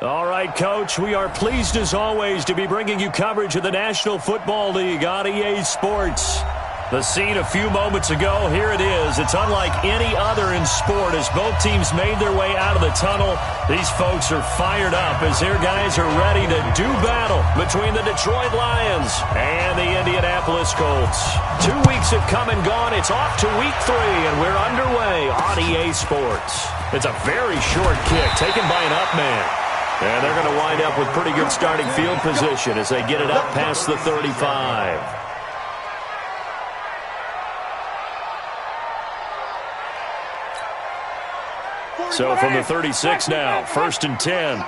All right, Coach, we are pleased as always to be bringing you coverage of the National Football League on EA Sports. The scene a few moments ago, here it is. It's unlike any other in sport as both teams made their way out of the tunnel. These folks are fired up as their guys are ready to do battle between the Detroit Lions and the Indianapolis Colts. 2 weeks have come and gone. It's off to week 3, and we're underway on EA Sports. It's a very short kick taken by an up man. And they're going to wind up with pretty good starting field position as they get it up past the 35. So from the 36 now, 1st and 10.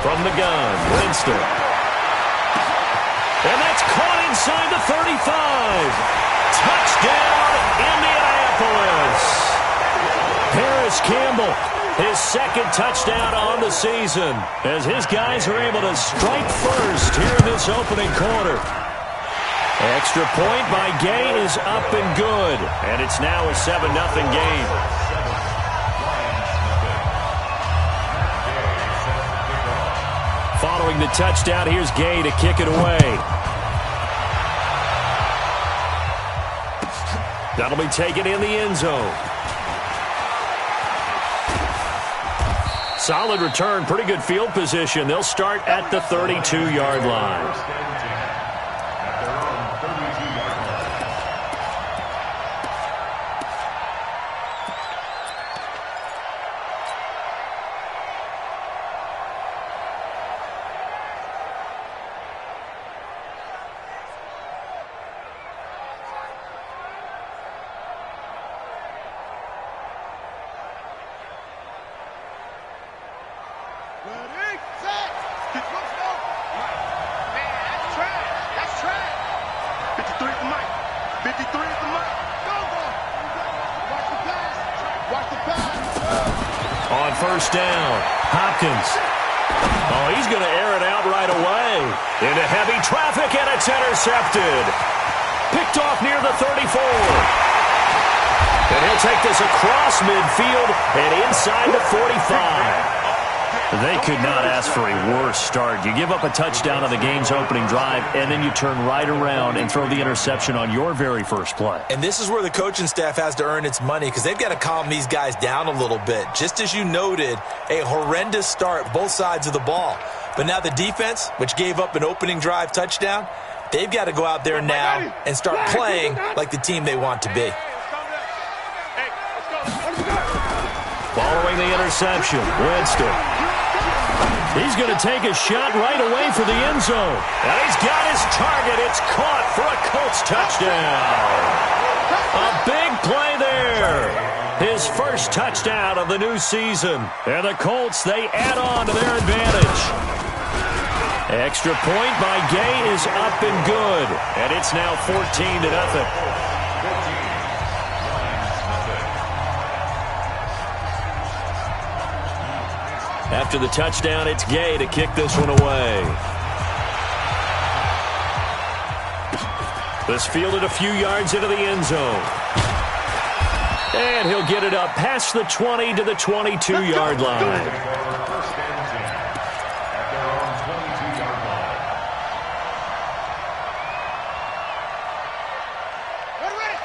From the gun, Winston. And that's caught inside the 35. Touchdown, Indianapolis. Paris Campbell, his second touchdown on the season, as his guys are able to strike first here in this opening quarter. Extra point by Gay is up and good, and it's now a 7-0 game. Following the touchdown, here's Gay to kick it away. That'll be taken in the end zone. Solid return, pretty good field position. They'll start at the 32-yard line. On first down, Hopkins. Oh, he's going to air it out right away. Into heavy traffic, and it's intercepted. Picked off near the 34. And he'll take this across midfield and inside the 45. They could not ask for a worse start. You give up a touchdown on the game's opening drive, and then you turn right around and throw the interception on your very first play. And this is where the coaching staff has to earn its money because they've got to calm these guys down a little bit. Just as you noted, a horrendous start, both sides of the ball. But now the defense, which gave up an opening drive touchdown, they've got to go out there now and start playing like the team they want to be. Following the interception, Winston. He's going to take a shot right away for the end zone. And he's got his target. It's caught for a Colts touchdown. A big play there. His first touchdown of the new season. And the Colts, they add on to their advantage. Extra point by Gay is up and good. And it's now 14-0. After the touchdown, it's Gay to kick this one away. This fielded a few yards into the end zone. And he'll get it up past the 20 to the 22-yard line.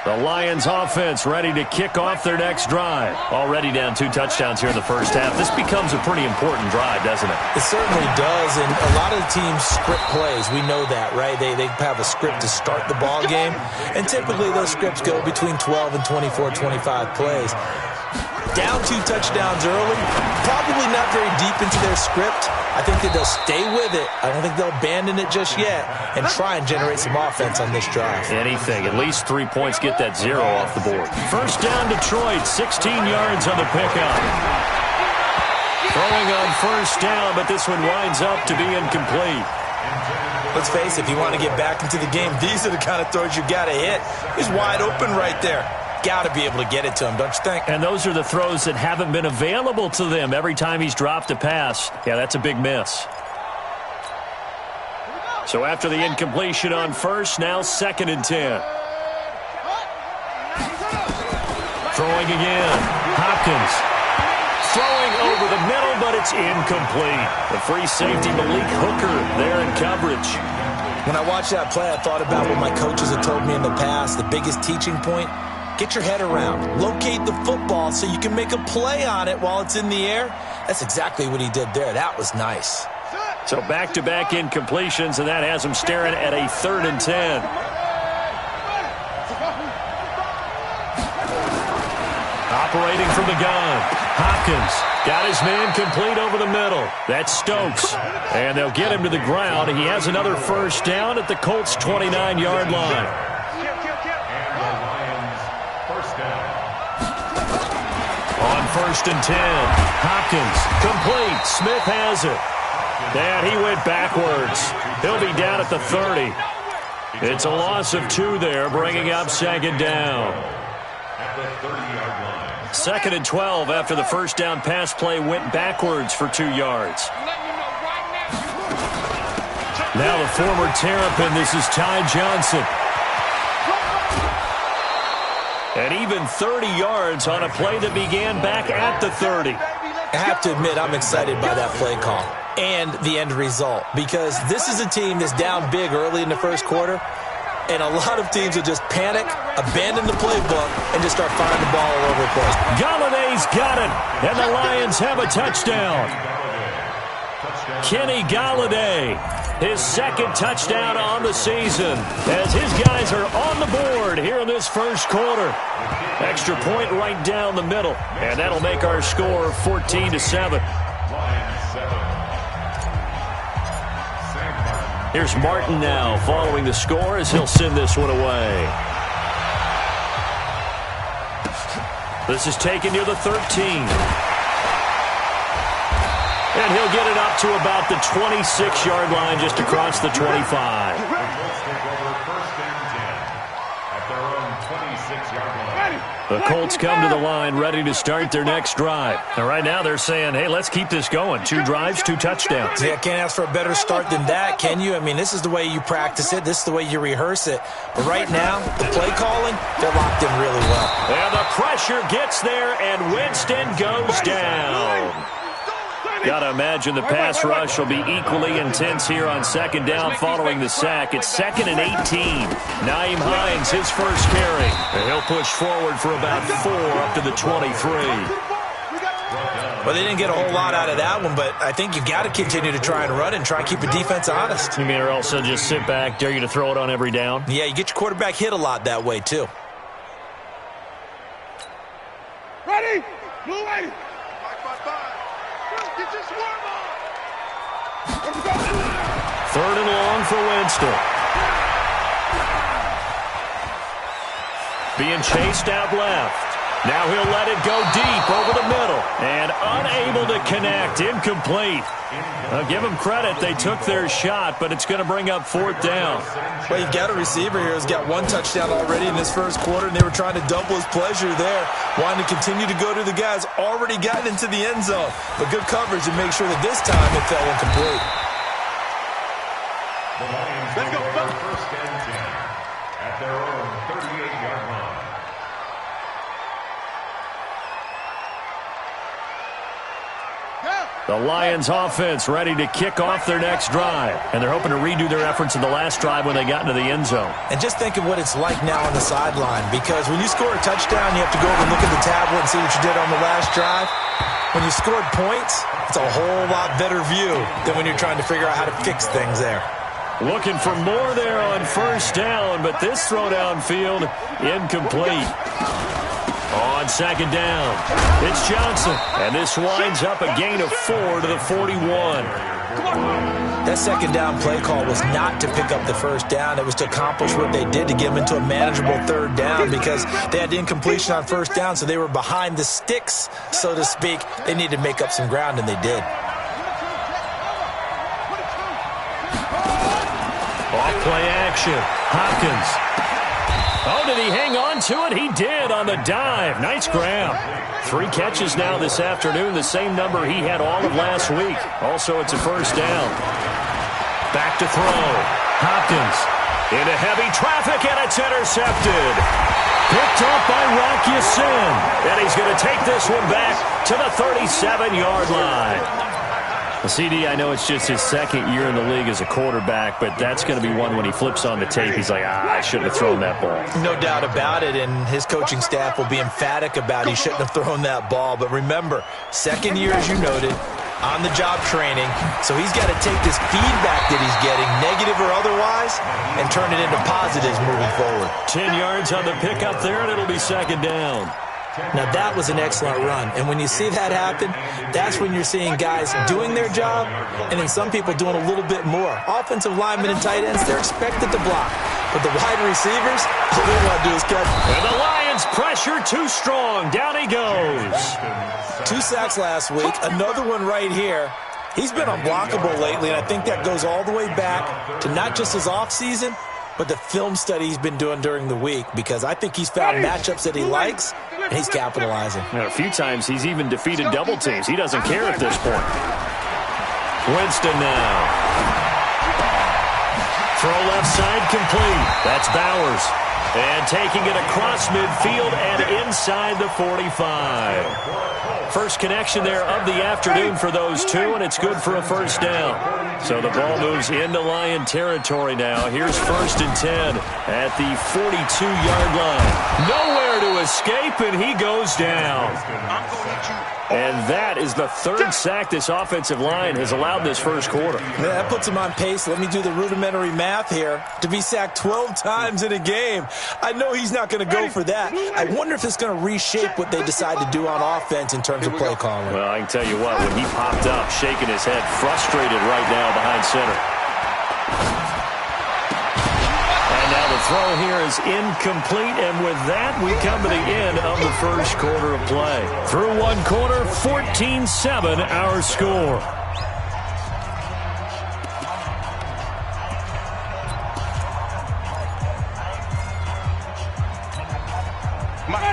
The Lions offense ready to kick off their next drive. Already down 2 touchdowns here in the first half. This becomes a pretty important drive, doesn't it? It certainly does, and a lot of the teams script plays. We know that, right? They have a script to start the ball game, and typically those scripts go between 12 and 24, 25 plays. Down 2 touchdowns early, probably not very deep into their script. I think that they'll stay with it. I don't think they'll abandon it just yet and try and generate some offense on this drive. Anything. At least 3 points, get that 0 off the board. First down, Detroit, 16 yards on the pickup. Throwing on first down, but this one winds up to be incomplete. Let's face it, if you want to get back into the game, these are the kind of throws you got to hit. He's wide open right there. Got to be able to get it to him, don't you think? And those are the throws that haven't been available to them every time he's dropped a pass. Yeah, that's a big miss. So after the incompletion on first, now 2nd and 10. Throwing again. Hopkins throwing over the middle, but it's incomplete. The free safety, Malik Hooker, there in coverage. When I watched that play, I thought about what my coaches have told me in the past. The biggest teaching point, get your head around. Locate the football so you can make a play on it while it's in the air. That's exactly what he did there. That was nice. So back-to-back incompletions, and that has him staring at a 3rd and 10. Operating from the gun, Hopkins got his man complete over the middle. That's Stokes, and they'll get him to the ground. He has another first down at the Colts' 29-yard line. On 1st and 10, Hopkins complete. Smith has it. And he went backwards. He'll be down at the 30. It's a loss of 2 there, bringing up 2nd down. 2nd and 12 after the first down pass play went backwards for 2 yards. Now the former Terrapin, this is Ty Johnson. And even 30 yards on a play that began back at the 30. I have to admit, I'm excited by that play call and the end result, because this is a team that's down big early in the first quarter, and a lot of teams will just panic, abandon the playbook, and just start firing the ball all over the place. Galladay's got it, and the Lions have a touchdown. Kenny Galladay, his 2nd touchdown on the season, as his guys are on the board here in this first quarter. Extra point right down the middle, and that'll make our score 14-7. Here's Martin now following the score as he'll send this one away. This is taken near the 13. And he'll get it up to about the 26-yard line, just across the 25. The Colts come to the line ready to start their next drive. And right now they're saying, hey, let's keep this going. 2 drives, 2 touchdowns. Yeah, can't ask for a better start than that, can you? I mean, this is the way you practice it. This is the way you rehearse it. But right now, the play calling, they're locked in really well. And the pressure gets there, and Winston goes down. Got to imagine the pass rush will be equally intense here on 2nd down following the sack. It's 2nd and 18. Naeem Hines, his first carry. And he'll push forward for about 4 up to the 23. Well, they didn't get a whole lot out of that one, but I think you got to continue to try and run and try and keep the defense honest. You mean or else they'll just sit back, dare you to throw it on every down? Yeah, you get your quarterback hit a lot that way, too. Ready? Blue lady. 3rd and long for Winston. Being chased out left. Now he'll let it go deep over the middle. And unable to connect. Incomplete. I'll give them credit. They took their shot, but it's going to bring up 4th down. Well, you've got a receiver here who's got 1 touchdown already in this first quarter, and they were trying to double his pleasure there, wanting to continue to go to the guys already gotten into the end zone. But good coverage to make sure that this time it fell incomplete. Let's go. 1st and 10 at their own 38-yard line. The Lions offense ready to kick off their next drive. And they're hoping to redo their efforts in the last drive when they got into the end zone. And just think of what it's like now on the sideline, because when you score a touchdown, you have to go over and look at the tablet and see what you did on the last drive. When you scored points, it's a whole lot better view than when you're trying to figure out how to fix things there. Looking for more there on 1st down, but this throw downfield incomplete. On 2nd down, it's Johnson, and this winds up a gain of 4 to the 41. That 2nd down play call was not to pick up the 1st down. It was to accomplish what they did to get them into a manageable 3rd down, because they had the incompletion on 1st down, so they were behind the sticks, so to speak. They needed to make up some ground, and they did. Off play action, Hopkins. Oh, did he hang on to it? He did on the dive. Nice grab. 3 catches now this afternoon, the same number he had all of last week. Also, it's a 1st down. Back to throw. Hopkins into heavy traffic, and it's intercepted. Picked up by Rock Ya-Sin. And he's going to take this one back to the 37-yard line. Well, CD, I know it's just his second year in the league as a quarterback, but that's going to be one when he flips on the tape. He's like, I shouldn't have thrown that ball. No doubt about it, and his coaching staff will be emphatic about he shouldn't have thrown that ball. But remember, second year, as you noted, on-the-job training, so he's got to take this feedback that he's getting, negative or otherwise, and turn it into positives moving forward. 10 yards on the pickup there, and it'll be second down. Now, that was an excellent run, and when you see that happen, that's when you're seeing guys doing their job, and then some people doing a little bit more. Offensive linemen and tight ends, they're expected to block, but the wide receivers, all they want to do is catch. And the Lions pressure too strong. Down he goes. 2 sacks last week, another one right here. He's been unblockable lately, and I think that goes all the way back to not just his offseason, but the film study he's been doing during the week, because I think he's found matchups that he likes, and he's capitalizing. And a few times he's even defeated double teams. He doesn't care at this point. Winston now. Throw left side complete. That's Bowers. And taking it across midfield and inside the 45. First connection there of the afternoon for those two, and it's good for a first down. So the ball moves into Lion territory now. Here's 1st and 10 at the 42-yard line. Nowhere to escape, and he goes down. And that is the 3rd sack this offensive line has allowed this first quarter. Yeah, that puts him on pace. Let me do the rudimentary math here. To be sacked 12 times in a game, I know he's not going to go for that. I wonder if it's going to reshape what they decide to do on offense in terms of play calling. Well, I can tell you what, when he popped up, shaking his head, frustrated right now behind center. And now the throw here is incomplete, and with that, we come to the end of the first quarter of play. Through one quarter, 14-7 our score.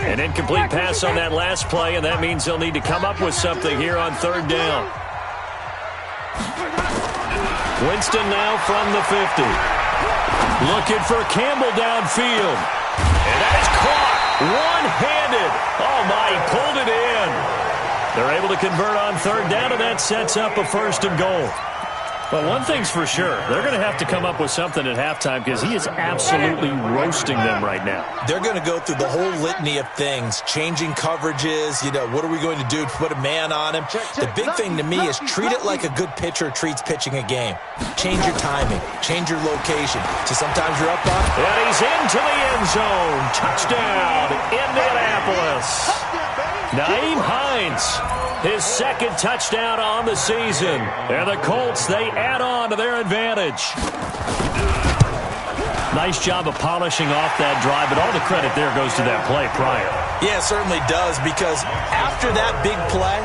An incomplete pass on that last play, and that means they'll need to come up with something here on 3rd down. Winston now from the 50. Looking for Campbell downfield. And that is caught one-handed. Oh, my, he pulled it in. They're able to convert on 3rd down, and that sets up a 1st and goal. Well, one thing's for sure. They're going to have to come up with something at halftime because he is absolutely roasting them right now. They're going to go through the whole litany of things, changing coverages, what are we going to do to put a man on him? The big thing to me is treat it like a good pitcher treats pitching a game. Change your timing, change your location. So sometimes you're up on. And he's into the end zone. Touchdown, Indianapolis. Naeem Hines, his 2nd touchdown on the season. And the Colts, they add on to their advantage. Nice job of polishing off that drive, but all the credit there goes to that play prior. Yeah, it certainly does, because after that big play,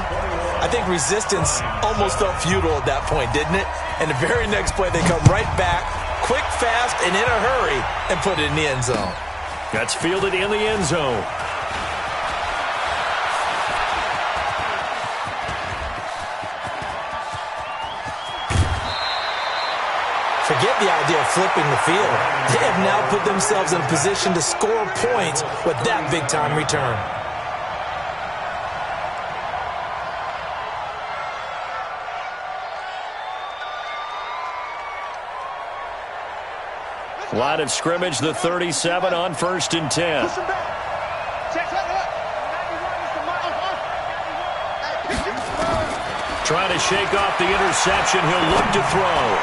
I think resistance almost felt futile at that point, didn't it? And the very next play, they come right back, quick, fast, and in a hurry, and put it in the end zone. That's fielded in the end zone. Forget the idea of flipping the field. They have now put themselves in a position to score points with that big-time return. Line of scrimmage, the 37 on 1st and 10. Trying to shake off the interception. He'll look to throw.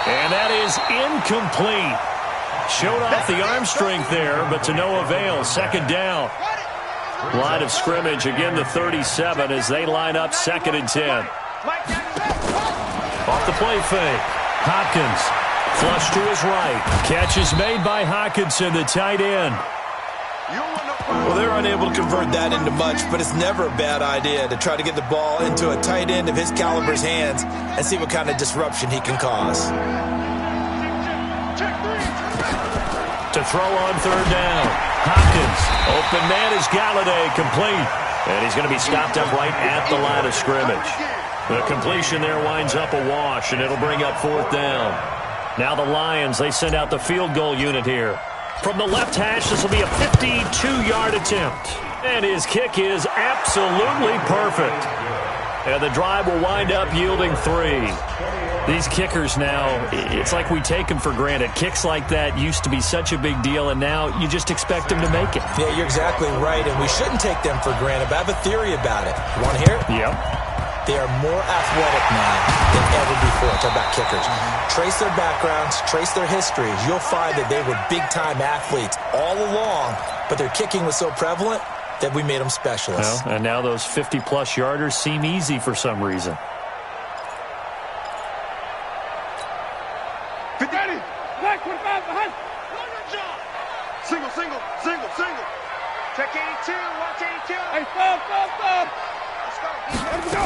And that is incomplete. Showed off the arm strength there, but to no avail. 2nd down. Line of scrimmage, again the 37 as they line up 2nd and 10. Off the play fake. Hopkins, flush to his right. Catch is made by Hockenson, the tight end. Well, they're unable to convert that into much, but it's never a bad idea to try to get the ball into a tight end of his caliber's hands and see what kind of disruption he can cause. To throw on 3rd down. Hopkins, open man is Galladay, complete. And he's going to be stopped up right at the line of scrimmage. The completion there winds up a wash, and it'll bring up 4th down. Now the Lions, they send out the field goal unit here. From the left hash, this will be a 52-yard attempt. And his kick is absolutely perfect. And the drive will wind up yielding 3. These kickers now, it's like we take them for granted. Kicks like that used to be such a big deal, and now you just expect them to make it. Yeah, you're exactly right, and we shouldn't take them for granted, but I have a theory about it. You want to hear it? Yep. They are more athletic now than ever before. Talk about kickers. Trace their backgrounds, trace their histories. You'll find that they were big-time athletes all along, but their kicking was so prevalent that we made them specialists. Well, and now those 50-plus yarders seem easy for some reason. 50. Black 25 behind. Single. Check 82. Watch 82. Hey, stop. Let's go.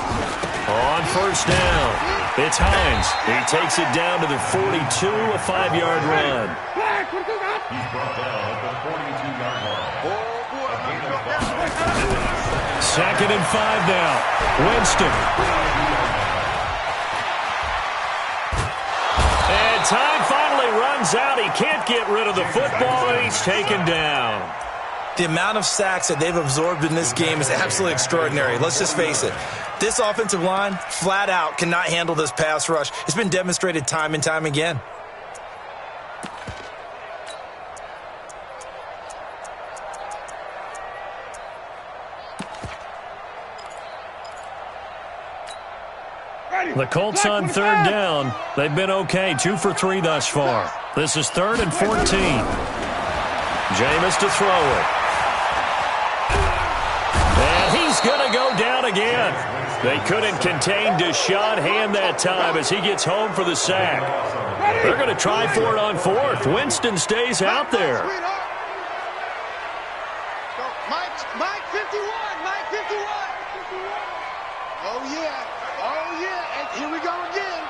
On first down, it's Hines. He takes it down to the 42, a 5-yard run. He's brought down at the 42-yard line. Second and 5 now. Winston. And time finally runs out. He can't get rid of the football, and he's taken down. The amount of sacks that they've absorbed in this game is absolutely extraordinary. Let's just face it. This offensive line, flat out, cannot handle this pass rush. It's been demonstrated time and time again. The Colts on third down. They've been okay, 2 for 3 thus far. This is 3rd and 14. Jameis to throw it. And he's going to go down again. They couldn't contain Deshaun Hand that time as he gets home for the sack. They're going to try for it on 4th. Winston stays out there. Mike 51. Oh, yeah. And here we go again.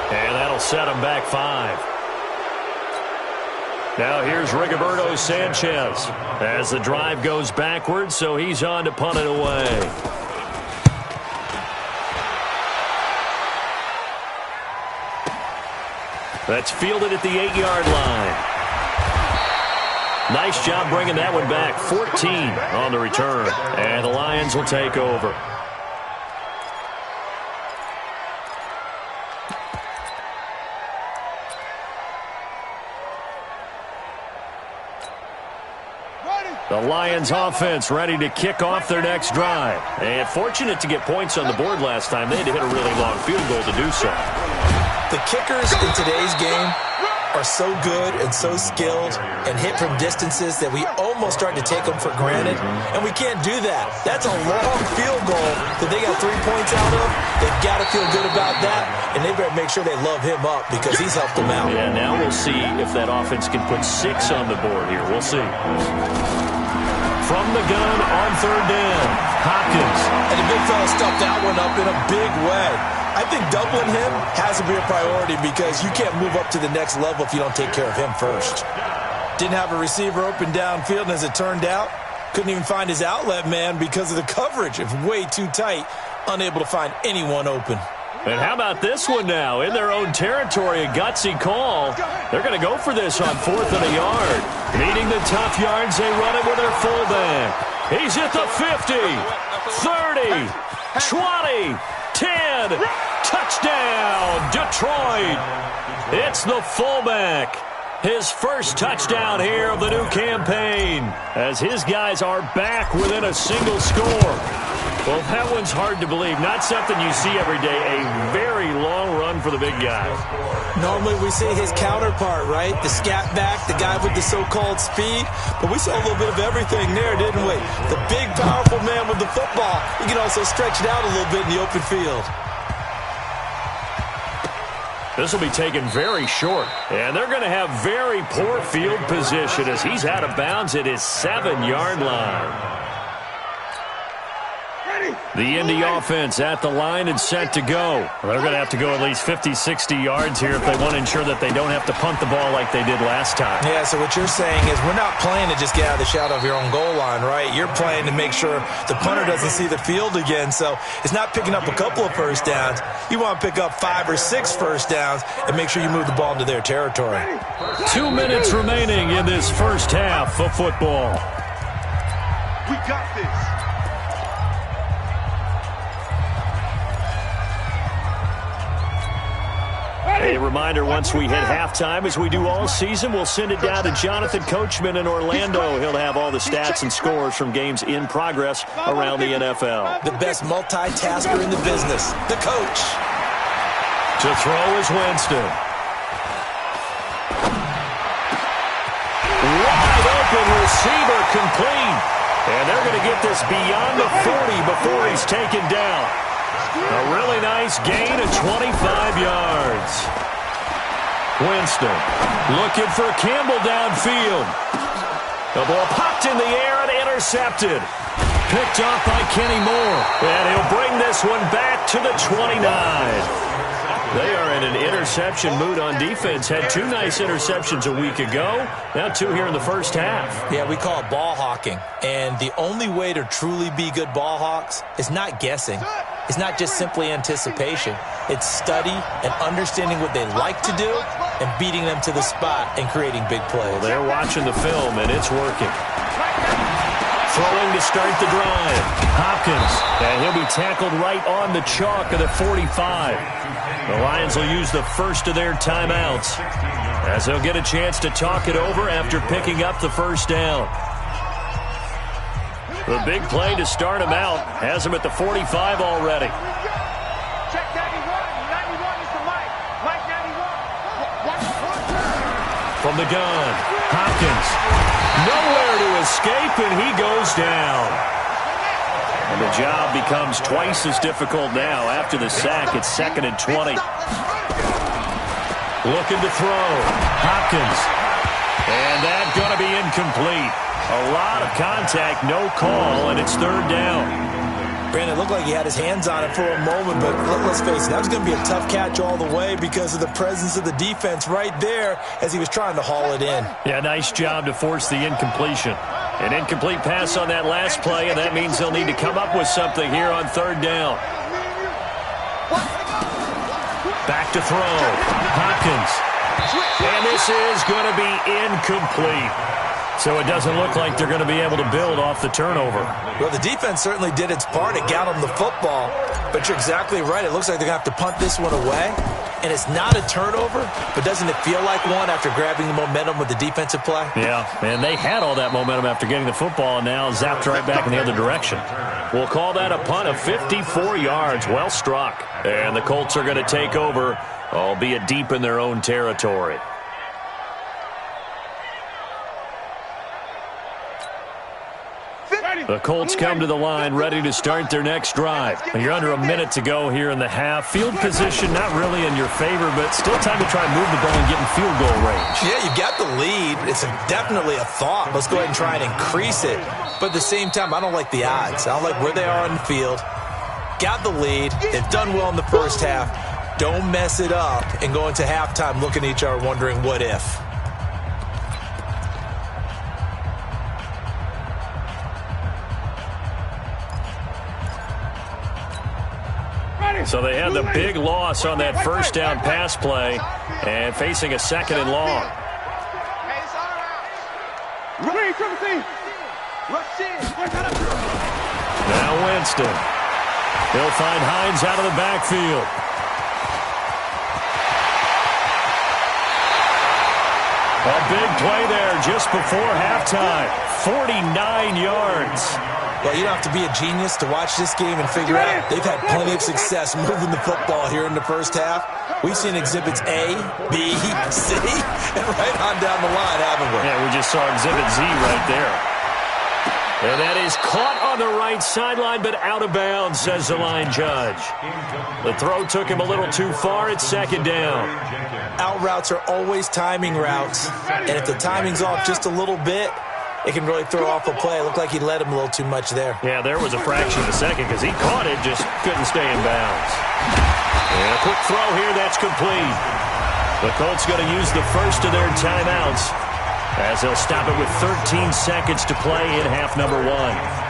And that'll set him back 5. Now here's Rigoberto Sanchez as the drive goes backwards, so he's on to punt it away. That's fielded at the 8-yard line. Nice job bringing that one back. 14 on the return. And the Lions will take over. The Lions offense ready to kick off their next drive. And fortunate to get points on the board last time. They had to hit a really long field goal to do so. The kickers in today's game are so good and so skilled and hit from distances that we almost start to take them for granted, and we can't do that. That's a long field goal that they got 3 points out of. They've got to feel good about that, and they better make sure they love him up because he's helped them out. Yeah, now we'll see if that offense can put 6 on the board here. We'll see. From the gun on third down, Hopkins. And the big fella stuffed that one up in a big way. I think doubling him has to be a priority because you can't move up to the next level if you don't take care of him first. Didn't have a receiver open downfield, and as it turned out, couldn't even find his outlet man because of the coverage. It was way too tight, unable to find anyone open. And how about this one now? In their own territory, a gutsy call. They're going to go for this on 4th and a yard. Needing the tough yards, they run it with their fullback. He's at the 50, 30, 20, 10. Touchdown, Detroit. It's the fullback. His first touchdown here of the new campaign as his guys are back within a single score. Well, that one's hard to believe. Not something you see every day. A very long run for the big guy. Normally we see his counterpart, right? The scat back, the guy with the so-called speed. But we saw a little bit of everything there, didn't we? The big, powerful man with the football. He can also stretch it out a little bit in the open field. This will be taken very short, and they're going to have very poor field position as he's out of bounds at his 7-yard line. Ready? The Indy offense at the line and set to go. Well, they're going to have to go at least 50, 60 yards here if they want to ensure that they don't have to punt the ball like they did last time. Yeah, so what you're saying is we're not playing to just get out of the shadow of your own goal line, right? You're playing to make sure the punter doesn't see the field again. So it's not picking up a couple of first downs. You want to pick up 5 or 6 first downs and make sure you move the ball into their territory. 2 minutes remaining in this first half of football. We got this. A reminder, once we hit halftime, as we do all season, we'll send it down to Jonathan Coachman in Orlando. He'll have all the stats and scores from games in progress around the NFL. The best multitasker in the business, the coach. To throw is Winston. Wide open receiver complete. And they're going to get this beyond the 40 before he's taken down. A really nice gain of 25 yards. Winston looking for Campbell downfield. The ball popped in the air and intercepted. Picked off by Kenny Moore. And he'll bring this one back to the 29. They are in an interception mood on defense. Had 2 nice interceptions a week ago. Now 2 here in the first half. Yeah, we call it ball hawking. And the only way to truly be good ball hawks is not guessing. It's not just simply anticipation. It's study and understanding what they like to do and beating them to the spot and creating big plays. Well, they're watching the film, and it's working. Throwing to start the drive. Hopkins, and he'll be tackled right on the chalk of the 45. The Lions will use the first of their timeouts as they'll get a chance to talk it over after picking up the first down. The big play to start him out has him at the 45 already. Check 91. 91 is for Mike. Mike 91. From the gun, Hopkins. Nowhere to escape, and he goes down. And the job becomes twice as difficult now. After the sack, it's 2nd and 20. Looking to throw. Hopkins. And that's going to be incomplete. A lot of contact, no call, and it's 3rd down. Brandon, it looked like he had his hands on it for a moment, but let's face it, that was going to be a tough catch all the way because of the presence of the defense right there as he was trying to haul it in. Yeah, nice job to force the incompletion. An incomplete pass on that last play, and that means they'll need to come up with something here on 3rd down. Back to throw. Hopkins. And this is going to be incomplete. So it doesn't look like they're going to be able to build off the turnover. Well, the defense certainly did its part. It got them the football. But you're exactly right. It looks like they're going to have to punt this one away. And it's not a turnover, but doesn't it feel like one after grabbing the momentum with the defensive play? Yeah, and they had all that momentum after getting the football and now zapped right back in the other direction. We'll call that a punt of 54 yards. Well struck. And the Colts are going to take over, albeit deep in their own territory. The Colts come to the line ready to start their next drive. You're under a minute to go here in the half. Field position not really in your favor, but still time to try and move the ball and get in field goal range. Yeah, you've got the lead. It's definitely a thought. Let's go ahead and try and increase it. But at the same time, I don't like the odds. I don't like where they are on the field. Got the lead. They've done well in the first half. Don't mess it up and go into halftime looking at each other wondering what if. So they had the big loss on that first down pass play and facing a 2nd and long. Now Winston. He'll find Hines out of the backfield. A big play there just before halftime. 49 yards. Well, you don't have to be a genius to watch this game and figure out they've had plenty of success moving the football here in the first half. We've seen exhibits A, B, C, and right on down the line, haven't we? Yeah, we just saw exhibit Z right there. And that is caught on the right sideline, but out of bounds, says the line judge. The throw took him a little too far. It's 2nd down. Out routes are always timing routes, and if the timing's off just a little bit, it can really throw off a play. It looked like he led him a little too much there. Yeah, there was a fraction of a second because he caught it, just couldn't stay in bounds. And a quick throw here, that's complete. The Colts going to use the first of their timeouts as they'll stop it with 13 seconds to play in half number 1.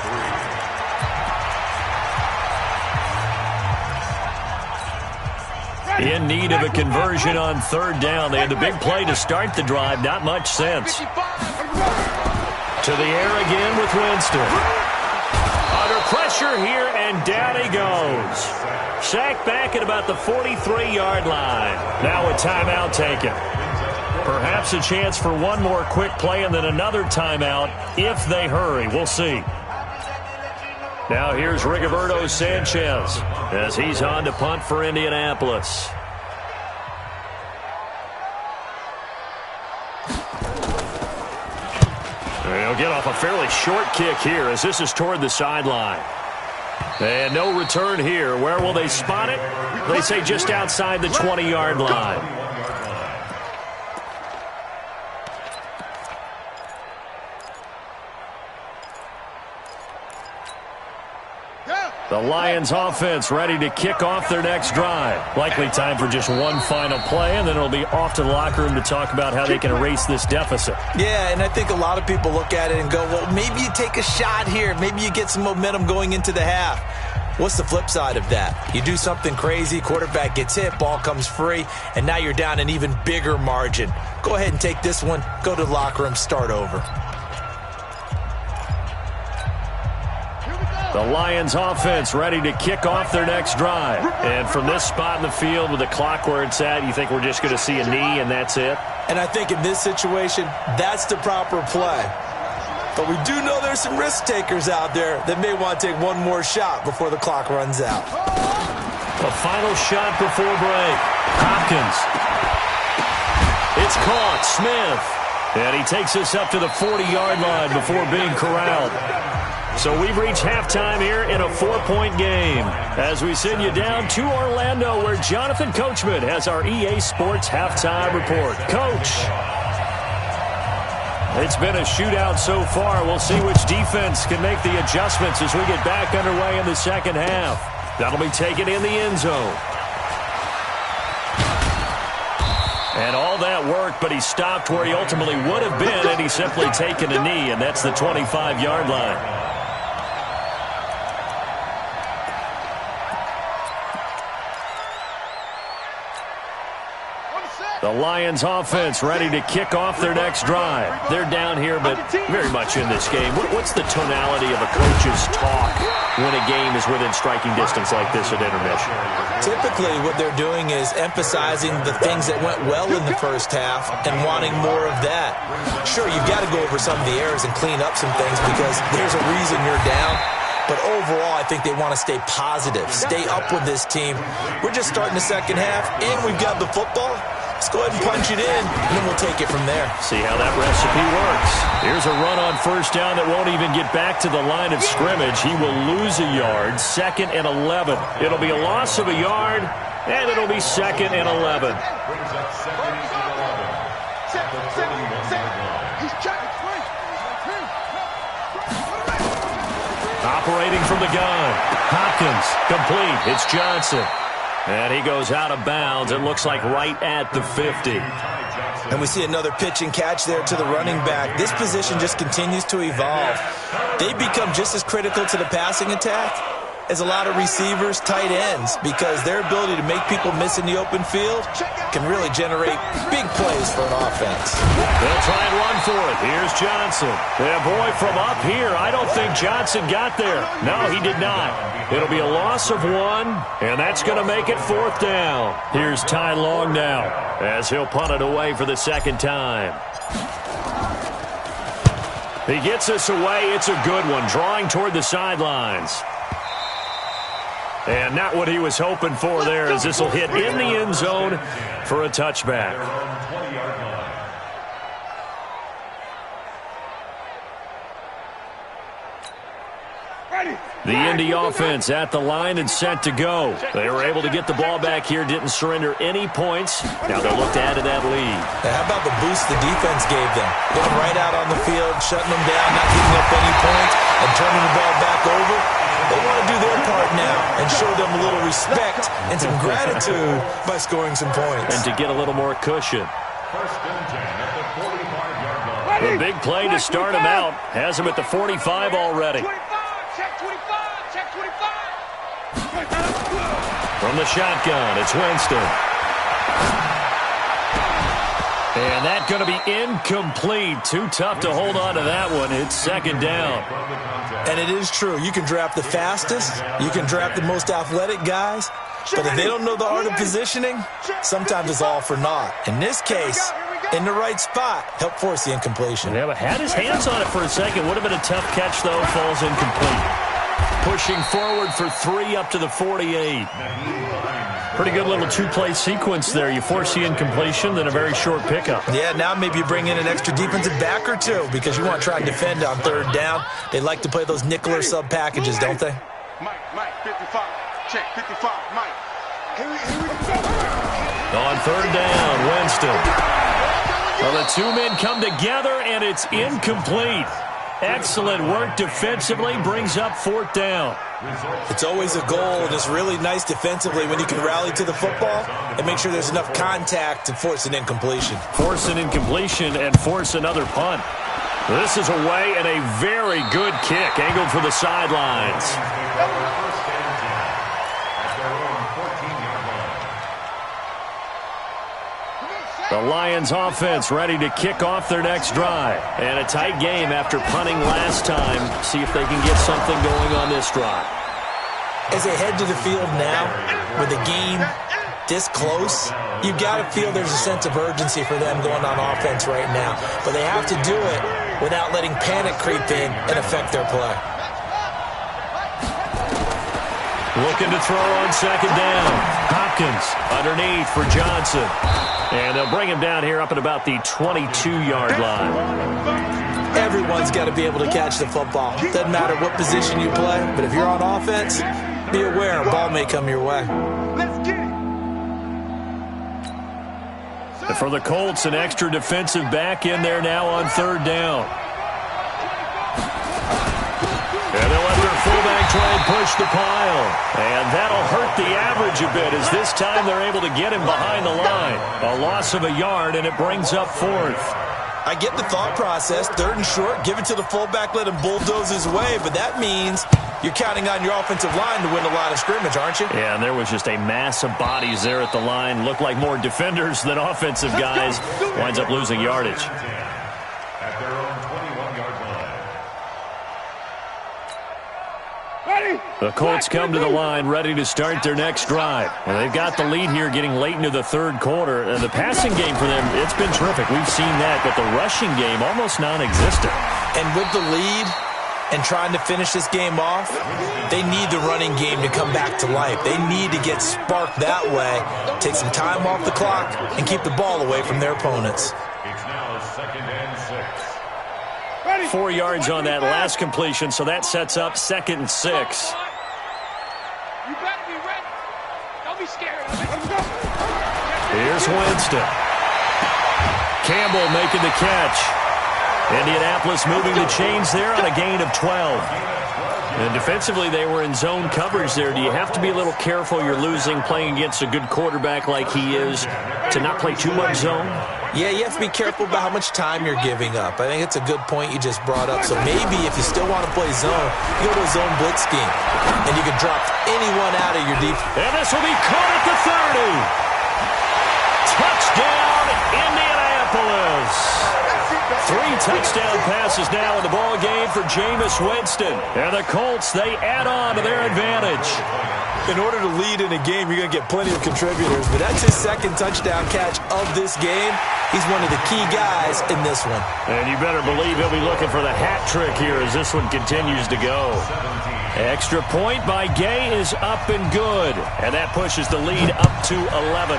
In need of a conversion on third down. They had the big play to start the drive. Not much sense. To the air again with Winston. Under pressure here, and down he goes. Sacked back at about the 43-yard line. Now a timeout taken. Perhaps a chance for one more quick play and then another timeout if they hurry. We'll see. Now here's Rigoberto Sanchez as he's on to punt for Indianapolis. He'll get off a fairly short kick here as this is toward the sideline. And no return here. Where will they spot it? They say just outside the 20-yard line. The Lions offense ready to kick off their next drive. Likely time for just one final play, and then it'll be off to the locker room to talk about how they can erase this deficit. Yeah, and I think a lot of people look at it and go, well, maybe you take a shot here. Maybe you get some momentum going into the half. What's the flip side of that? You do something crazy, quarterback gets hit, ball comes free, and now you're down an even bigger margin. Go ahead and take this one, go to the locker room, start over. The Lions offense ready to kick off their next drive. And from this spot in the field with the clock where it's at, you think we're just going to see a knee and that's it? And I think in this situation, that's the proper play. But we do know there's some risk takers out there that may want to take one more shot before the clock runs out. A final shot before break. Hopkins. It's caught. Smith. And he takes us up to the 40-yard line before being corralled. So we've reached halftime here in a 4-point game as we send you down to Orlando where Jonathan Coachman has our EA Sports halftime report. Coach, it's been a shootout so far. We'll see which defense can make the adjustments as we get back underway in the second half. That'll be taken in the end zone. And all that work, but he stopped where he ultimately would have been, and he's simply taken a knee, and that's the 25-yard line. The Lions offense ready to kick off their next drive. They're down here, but very much in this game. What's the tonality of a coach's talk when a game is within striking distance like this at intermission? Typically, what they're doing is emphasizing the things that went well in the first half and wanting more of that. Sure, you've got to go over some of the errors and clean up some things because there's a reason you're down. But overall, I think they want to stay positive, stay up with this team. We're just starting the second half, and we've got the football. Let's go ahead and punch it in, and then we'll take it from there. See how that recipe works. Here's a run on first down that won't even get back to the line of scrimmage. He will lose a yard, 2nd and 11. It'll be a loss of a yard, and it'll be 2nd and 11. Operating from the gun. Hopkins, complete. It's Johnson. And he goes out of bounds. It looks like right at the 50. And we see another pitch and catch there to the running back. This position just continues to evolve. They become just as critical to the passing attack as a lot of receivers, tight ends, because their ability to make people miss in the open field can really generate big plays for an offense. They'll try and run for it. Here's Johnson. Yeah, boy, from up here, I don't think Johnson got there. No, he did not. It'll be a loss of 1, and that's going to make it 4th down. Here's Ty Long now as he'll punt it away for the second time. He gets us away. It's a good one, drawing toward the sidelines. And not what he was hoping for there as this will hit in the end zone for a touchback. Ready. The Indy offense at the line and set to go. They were able to get the ball back here, didn't surrender any points. Now they'll look to add to that lead. How about the boost the defense gave them? Going right out on the field, shutting them down, not giving up any points, and turning the ball back over. They want to do their part now and show them a little respect and some gratitude by scoring some points. And to get a little more cushion. First and 10 at the 45-yard line. The big play to start him out. Has him at the 45 already. From the shotgun, it's Winston. And that's going to be incomplete. Too tough to hold on to that one. It's second down. And it is true. You can draft the fastest. You can draft the most athletic guys. But if they don't know the art of positioning, sometimes it's all for naught. In this case, in the right spot, help force the incompletion. Yeah, but had his hands on it for a second. Would have been a tough catch, though. Falls incomplete. Pushing forward for 3 up to the 48. Pretty good little two-play sequence there. You force the incompletion, then a very short pickup. Yeah, now maybe you bring in an extra defensive back or two because you want to try and defend on third down. They like to play those nickel or sub packages, don't they? Mike, 55. Check, 55, Mike. Here we go. On third down, Winston. Well, the two men come together, and it's incomplete. Excellent work defensively, brings up fourth down. It's always a goal, and it's really nice defensively when you can rally to the football and make sure there's enough contact to force an incompletion. Force an incompletion and force another punt. This is away and a very good kick, angled for the sidelines. The Lions offense ready to kick off their next drive. And a tight game after punting last time. See if they can get something going on this drive. As they head to the field now, with the game this close, you've got to feel there's a sense of urgency for them going on offense right now. But they have to do it without letting panic creep in and affect their play. Looking to throw on second down. Hopkins underneath for Johnson. And they'll bring him down here up at about the 22-yard line. Everyone's got to be able to catch the football. Doesn't matter what position you play, but if you're on offense, be aware a ball may come your way. Let's get it. And for the Colts, an extra defensive back in there now on third down. And they'll let their fullback try and push the pile. And that'll hurt the average a bit as this time they're able to get him behind the line. A loss of a yard, and it brings up fourth. I get the thought process. Third and short, give it to the fullback, let him bulldoze his way. But that means you're counting on your offensive line to win a line of scrimmage, aren't you? Yeah, and there was just a mass of bodies there at the line. Looked like more defenders than offensive guys. Winds up losing yardage. At their own 21-yard line. The Colts come to the line ready to start their next drive. Well, they've got the lead here getting late into the third quarter. And the passing game for them, it's been terrific. We've seen that, but the rushing game almost non-existent. And with the lead and trying to finish this game off, they need the running game to come back to life. They need to get sparked that way, take some time off the clock, and keep the ball away from their opponents. It's now second and 6. 4 yards on that last completion, so that sets up second and 6. You better be ready. Don't be scared. Here's Winston. Campbell making the catch. Indianapolis moving the chains there on a gain of 12. And defensively, they were in zone coverage there. Do you have to be a little careful? You're losing, playing against a good quarterback like he is, to not play too much zone? Yeah, you have to be careful about how much time you're giving up. I think it's a good point you just brought up. So maybe if you still want to play zone, you go to a zone blitz scheme, and you can drop anyone out of your defense. And this will be caught at the 30. Touchdown, Indianapolis. 3 touchdown passes now in the ball game for Jameis Winston. And the Colts, they add on to their advantage. In order to lead in a game, you're going to get plenty of contributors, but that's his second touchdown catch of this game. He's one of the key guys in this one. And you better believe he'll be looking for the hat trick here as this one continues to go. Extra point by Gay is up and good. And that pushes the lead up to 11.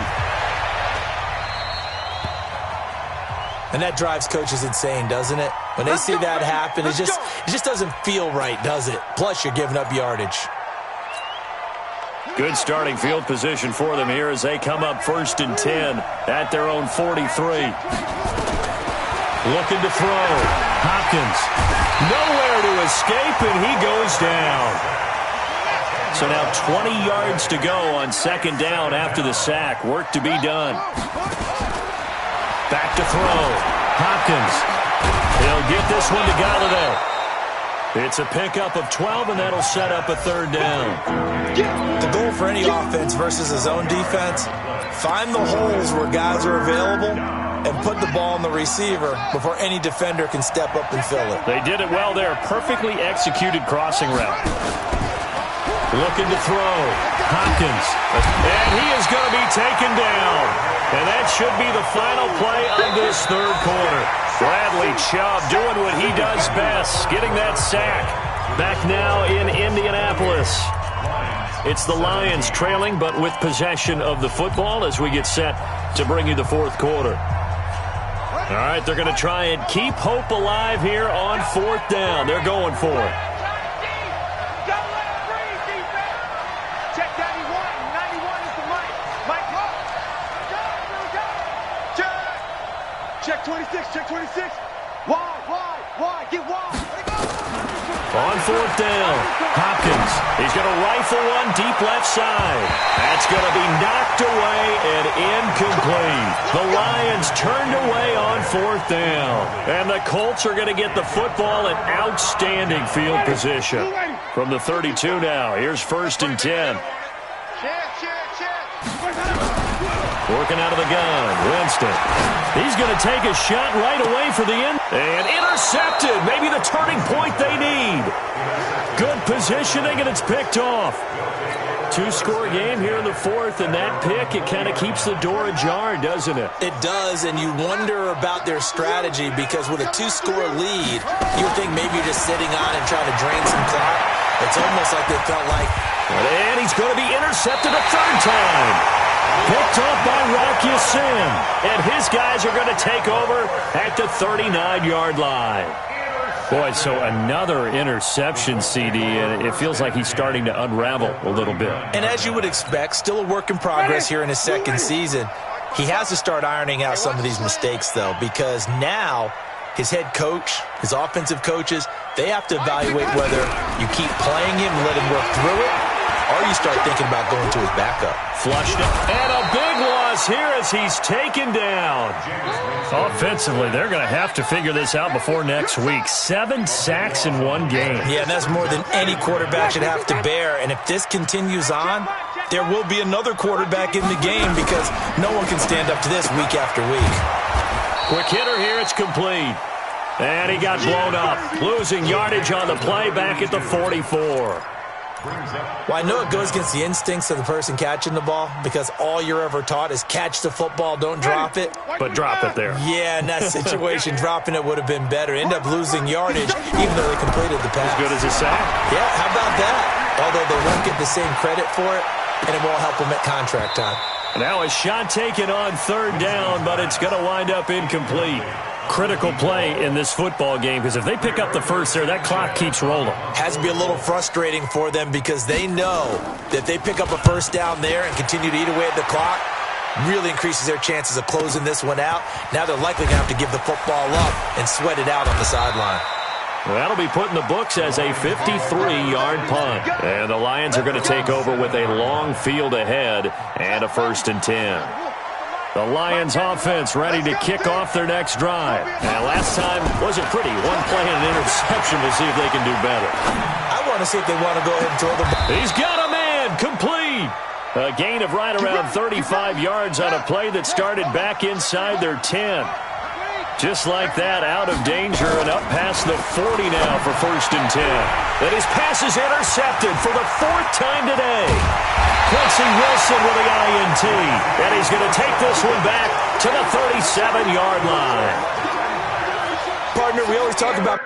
And that drives coaches insane, doesn't it? When they see that happen, it just doesn't feel right, does it? Plus, you're giving up yardage. Good starting field position for them here as they come up 1st and 10 at their own 43. Looking to throw. Hopkins. Nowhere to escape, and he goes down. So now 20 yards to go on 2nd down after the sack. Work to be done. Back to throw. Hopkins. He'll get this one to Galladay. It's a pickup of 12, and that'll set up a 3rd down. The goal for any offense versus his own defense, find the holes where guys are available and put the ball on the receiver before any defender can step up and fill it. They did it well there. Perfectly executed crossing route. Looking to throw. Hopkins. And he is going to be taken down. And that should be the final play of this 3rd quarter. Bradley Chubb doing what he does best, getting that sack. Back now in Indianapolis. It's the Lions trailing, but with possession of the football as we get set to bring you the 4th quarter. All right, they're going to try and keep hope alive here on 4th down. They're going for it. Check 26, check 26. Wide, get wide. On 4th down, Hopkins. He's going to rifle one deep left side. That's going to be knocked away and incomplete. The Lions turned away on 4th down. And the Colts are going to get the football in outstanding field position. From the 32 now, here's 1st and 10. Working out of the gun, Winston. He's going to take a shot right away for the end. And intercepted. Maybe the turning point they need. Good positioning, and it's picked off. 2-score game here in the 4th, and that pick, it kind of keeps the door ajar, doesn't it? It does, and you wonder about their strategy because with a 2-score lead, you would think maybe you're just sitting on and trying to drain some clock. It's almost like they felt like... And he's going to be intercepted a 3rd time. Picked off by Rocky Sin. And his guys are going to take over at the 39-yard line. Boy, so another interception, CD, and it feels like he's starting to unravel a little bit. And as you would expect, still a work in progress here in his 2nd season. He has to start ironing out some of these mistakes, though, because now his head coach, his offensive coaches, they have to evaluate whether you keep playing him and let him work through it, or you start thinking about going to his backup. Flushed it. And a big loss here as he's taken down. Offensively, they're going to have to figure this out before next week. 7 sacks in 1 game. Yeah, and that's more than any quarterback should have to bear. And if this continues on, there will be another quarterback in the game because no one can stand up to this week after week. Quick hitter here. It's complete. And he got blown up. Losing yardage on the play back at the 44. Well, I know it goes against the instincts of the person catching the ball because all you're ever taught is catch the football, don't drop it. But drop it there. Yeah, in that situation, dropping it would have been better. End up losing yardage even though they completed the pass. As good as a sack? Yeah, how about that? Although they won't get the same credit for it, and it won't help them at contract time. Now a shot taken on 3rd down, but it's going to wind up incomplete. Critical play in this football game because if they pick up the first there, that clock keeps rolling. Has to be a little frustrating for them because they know that they pick up a 1st down there and continue to eat away at the clock, really increases their chances of closing this one out. Now they're likely going to have to give the football up and sweat it out on the sideline. Well, that'll be put in the books as a 53-yard punt. And the Lions are going to take over with a long field ahead and a 1st and 10. The Lions offense ready to kick off their next drive. And last time wasn't pretty. 1 play and an interception. We'll see if they can do better. I want to see if they want to go ahead and throw the ball. He's got a man. Complete. A gain of right around 35 yards on a play that started back inside their 10. Just like that, out of danger and up past the 40 now for 1st and 10. And his pass is intercepted for the 4th time today. Quincy Wilson with the INT. And he's going to take this one back to the 37-yard line. Partner, we always talk about...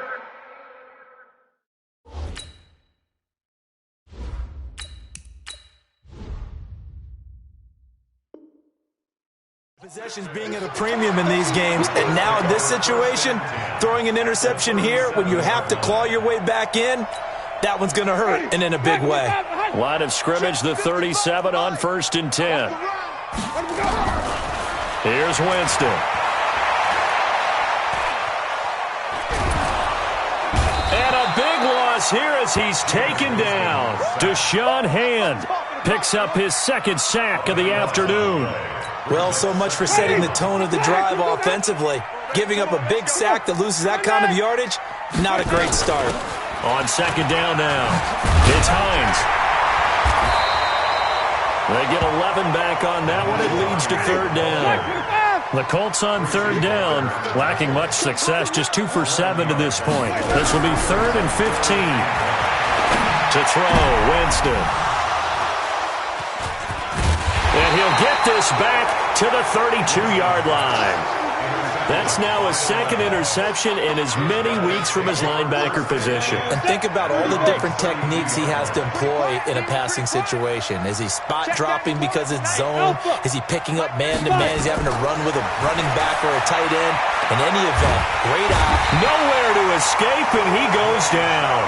Possessions being at a premium in these games, and now in this situation, throwing an interception here when you have to claw your way back in, that one's going to hurt, and in a big way. Line of scrimmage, the 37 on 1st and 10. Here's Winston. And a big loss here as he's taken down. Deshaun Hand picks up his second sack of the afternoon. Well, so much for setting the tone of the drive offensively. Giving up a big sack that loses that kind of yardage, not a great start. On 2nd down now, it's Hines. They get 11 back on that one. It leads to 3rd down. The Colts on 3rd down, lacking much success, just 2 for 7 to this point. This will be 3rd and 15. To throw, Winston. And he'll get this back to the 32-yard line. That's now his second interception in as many weeks from his linebacker position. And think about all the different techniques he has to employ in a passing situation. Is he spot dropping because it's zone? Is he picking up man-to-man? Is he having to run with a running back or a tight end? In any event, great eye. Nowhere to escape, and he goes down.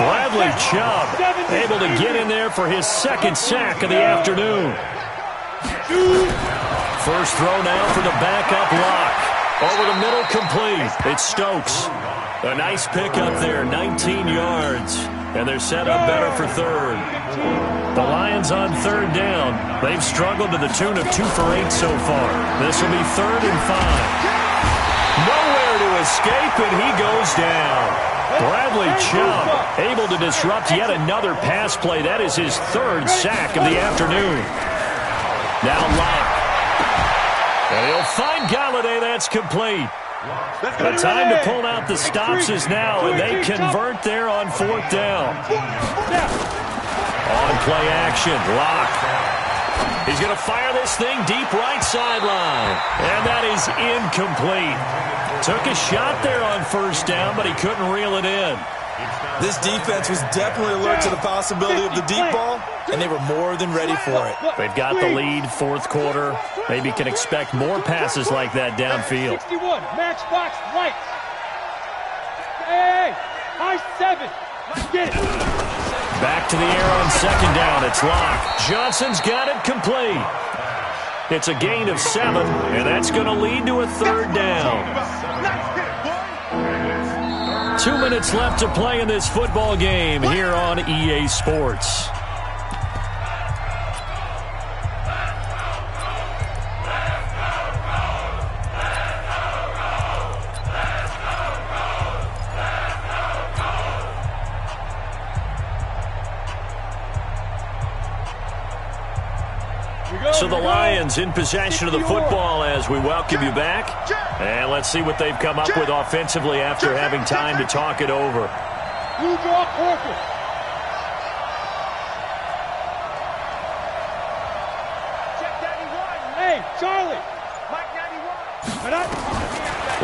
Bradley Chubb able to get in there for his second sack of the afternoon. First throw now for the backup lock. Over the middle, complete. It's Stokes. A nice pickup there, 19 yards. And they're set up better for 3rd. The Lions on 3rd down. They've struggled to the tune of 2 for 8 so far. This will be 3rd and 5. Nowhere to escape, and he goes down. Bradley Chubb able to disrupt yet another pass play. That is his 3rd sack of the afternoon. Now Locke. And he'll find Galladay. That's complete. The time to pull out the stops is now, and they convert there on 4th down. On play action, Locke. He's going to fire this thing deep right sideline. And that is incomplete. Took a shot there on 1st down, but he couldn't reel it in. This defense was definitely alert to the possibility of the deep ball, and they were more than ready for it. They've got the lead, 4th quarter. Maybe can expect more passes like that downfield. 61, matchbox right. Hey, high 7. Let's get it. Back to the air on 2nd down. It's Locke. Johnson's got it complete. It's a gain of 7, and that's going to lead to a 3rd down. 2 minutes left to play in this football game here on EA Sports. So the Lions in possession of the football as we welcome you back. And let's see what they've come up with offensively after having time to talk it over. Blue draw purple. Check 91. Hey, Charlie. Mike 91.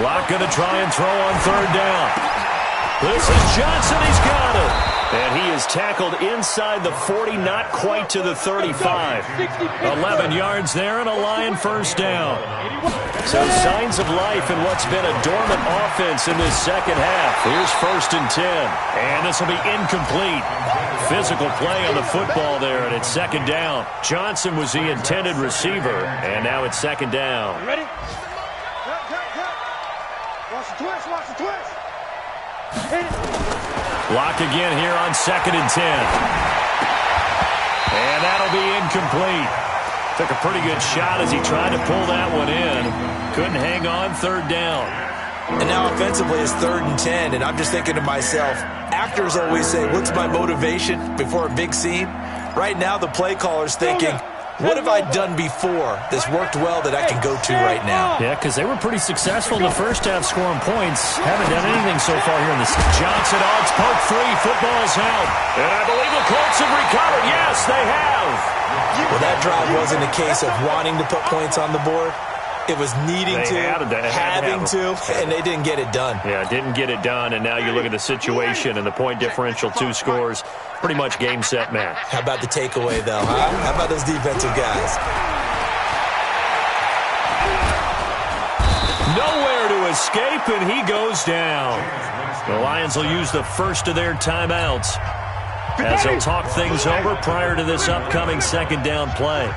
Locke going to try and throw on 3rd down. This is Johnson. He's got it. And he is tackled inside the 40, not quite to the 35. 11 yards there and a Lion 1st down. So signs of life in what's been a dormant offense in this 2nd half. Here's 1st and 10. And this will be incomplete. Physical play on the football there, and it's 2nd down. Johnson was the intended receiver, and now it's 2nd down. Ready? Watch the twist, watch the twist. Hit it. Locke again here on 2nd and 10. And that'll be incomplete. Took a pretty good shot as he tried to pull that one in. Couldn't hang on, 3rd down. And now offensively it's 3rd and 10, and I'm just thinking to myself, actors always say, what's my motivation before a big scene? Right now the play caller's thinking, what have I done before that's worked well that I can go to right now? Yeah, because they were pretty successful in the first half scoring points. Haven't done anything so far here in this. Johnson odds poke 3. Football's held. And I believe the Colts have recovered. Yes, they have. Well, that drive wasn't a case of wanting to put points on the board. It was needing to, having to, and they didn't get it done. Yeah, didn't get it done, and now you look at the situation and the point differential, 2 scores, pretty much game, set, match. How about the takeaway, though, huh? How about those defensive guys? escape, and he goes down. The Lions will use the first of their timeouts as they'll talk things over prior to this upcoming second down play.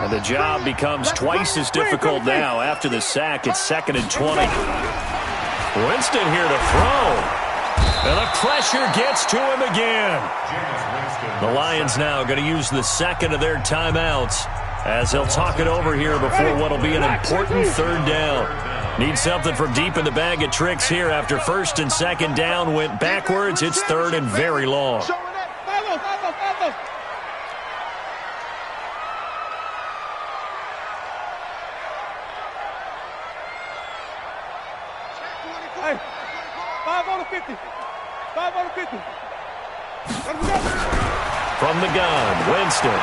And the job becomes twice as difficult now. After the sack, it's 2nd and 20. Winston here to throw. And the pressure gets to him again. The Lions now going to use the second of their timeouts as they'll talk it over here before what will be an important third down. Need something from deep in the bag of tricks here after first and second down went backwards. It's third and very long. Hey, 5 on the 50. 5 on the 50. From the gun, Winston.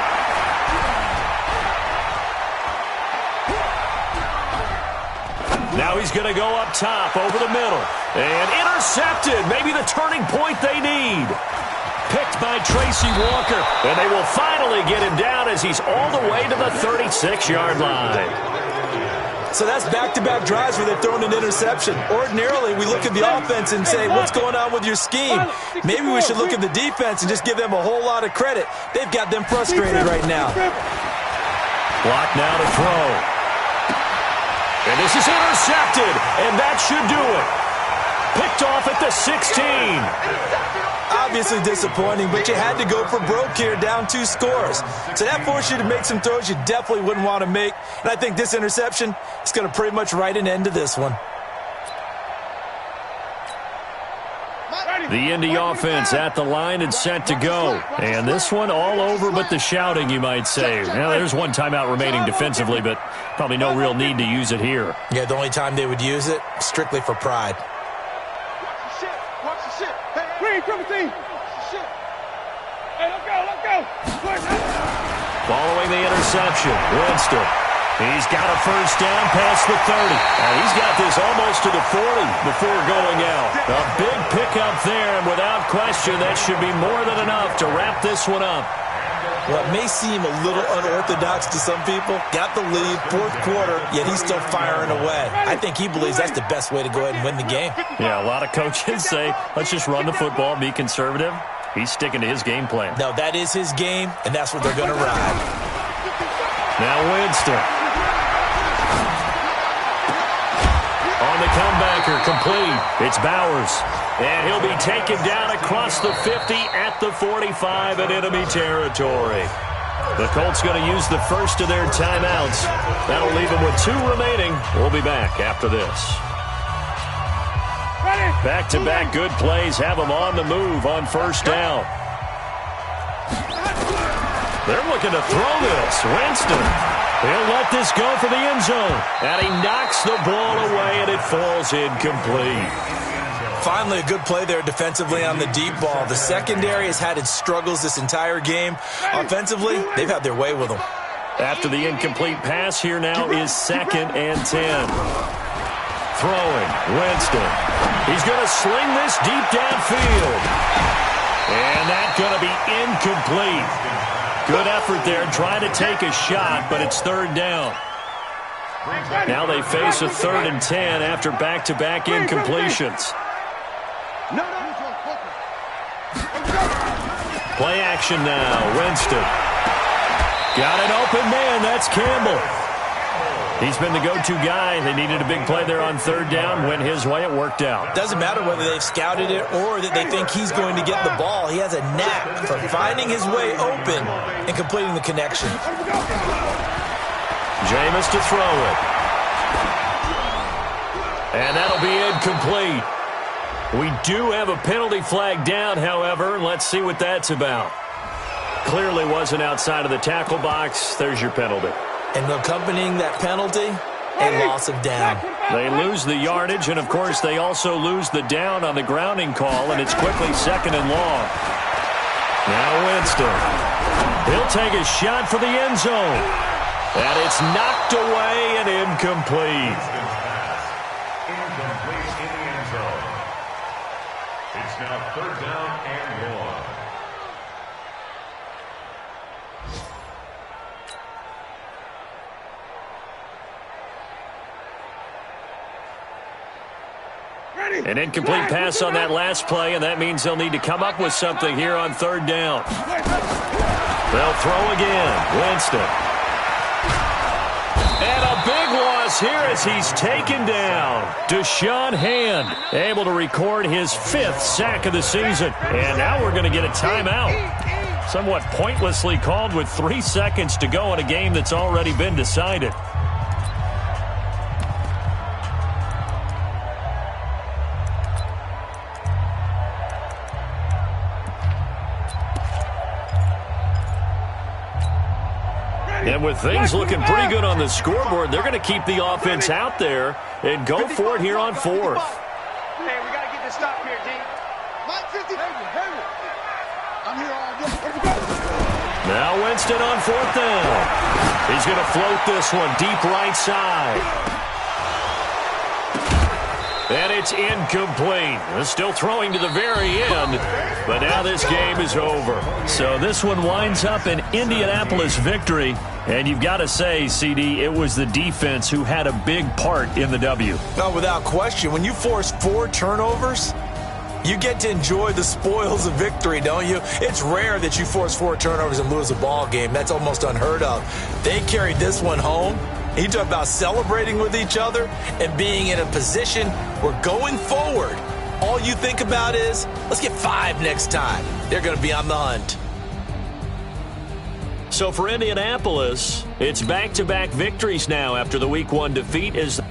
Now he's going to go up top over the middle. And intercepted. Maybe the turning point they need. Picked by Tracy Walker. And they will finally get him down as he's all the way to the 36-yard line. So that's back-to-back drives where they've thrown an interception. Ordinarily, we look at the offense and say, what's going on with your scheme? Maybe we should look at the defense and just give them a whole lot of credit. They've got them frustrated right now. Block now to throw. And this is intercepted, and that should do it. Picked off at the 16. Obviously disappointing, but you had to go for broke here, down 2 scores. So that forced you to make some throws you definitely wouldn't want to make. And I think this interception is going to pretty much write an end to this one. The Indy offense at the line and set to go. And this one all over but the shouting, you might say. Now, there's one timeout remaining defensively, but probably no real need to use it here. Yeah, the only time they would use it, strictly for pride. Green, triple team. Hey, let's go. Following the interception, Winston. He's got a first down past the 30. And he's got this almost to the 40 before going out. A big pickup there, and without question, that should be more than enough to wrap this one up. Well, it may seem a little unorthodox to some people. Got the lead, 4th quarter, yet he's still firing away. I think he believes that's the best way to go ahead and win the game. Yeah, a lot of coaches say, let's just run the football, be conservative. He's sticking to his game plan. No, that is his game, and that's what they're going to ride. Now Winston. On the comebacker, complete. It's Bowers. And he'll be taken down across the 50 at the 45 in enemy territory. The Colts going to use the first of their timeouts. That'll leave them with 2 remaining. We'll be back after this. Back-to-back good plays have them on the move on first down. They're looking to throw this. Winston. He'll let this go for the end zone. And he knocks the ball away, and it falls incomplete. Finally, a good play there defensively on the deep ball. The secondary has had its struggles this entire game. Offensively, they've had their way with them. After the incomplete pass, here now is 2nd and 10. Throwing, Winston. He's going to sling this deep downfield. And that's going to be incomplete. Good effort there, trying to take a shot, but it's 3rd down. Now they face a 3rd and 10 after back-to-back incompletions. Play action now, Winston. Got an open man, that's Campbell. He's been the go-to guy. They needed a big play there on 3rd down. Went his way, it worked out. Doesn't matter whether they've scouted it or that they think he's going to get the ball. He has a knack for finding his way open and completing the connection. Jameis to throw it. And that'll be incomplete. We do have a penalty flag down, however. Let's see what that's about. Clearly wasn't outside of the tackle box. There's your penalty. And accompanying that penalty, a loss of down. They lose the yardage, and, of course, they also lose the down on the grounding call, and it's quickly 2nd and long. Now Winston. He'll take a shot for the end zone. And it's knocked away and incomplete. Incomplete in the end zone. It's now 3rd down and 1. An incomplete pass on that last play, and that means they'll need to come up with something here on third down. They'll throw again. Winston. And a big loss here as he's taken down. Deshaun Hand able to record his 5th sack of the season. And now we're going to get a timeout. Somewhat pointlessly called with 3 seconds to go in a game that's already been decided. And with things looking pretty good on the scoreboard, they're going to keep the offense out there and go for it here on 4th. Hey, we got to get this stop here, D. I'm here all day. Now Winston on 4th down. He's going to float this one deep right side. And it's incomplete. Still throwing to the very end, but now this game is over. So this one winds up an Indianapolis victory. And you've got to say, CD, it was the defense who had a big part in the W. No, without question. When you force 4 turnovers, you get to enjoy the spoils of victory, don't you? It's rare that you force 4 turnovers and lose a ball game. That's almost unheard of. They carried this one home. He talked about celebrating with each other and being in a position where going forward, all you think about is, let's get 5 next time. They're going to be on the hunt. So for Indianapolis, it's back-to-back victories now after the Week 1 defeat as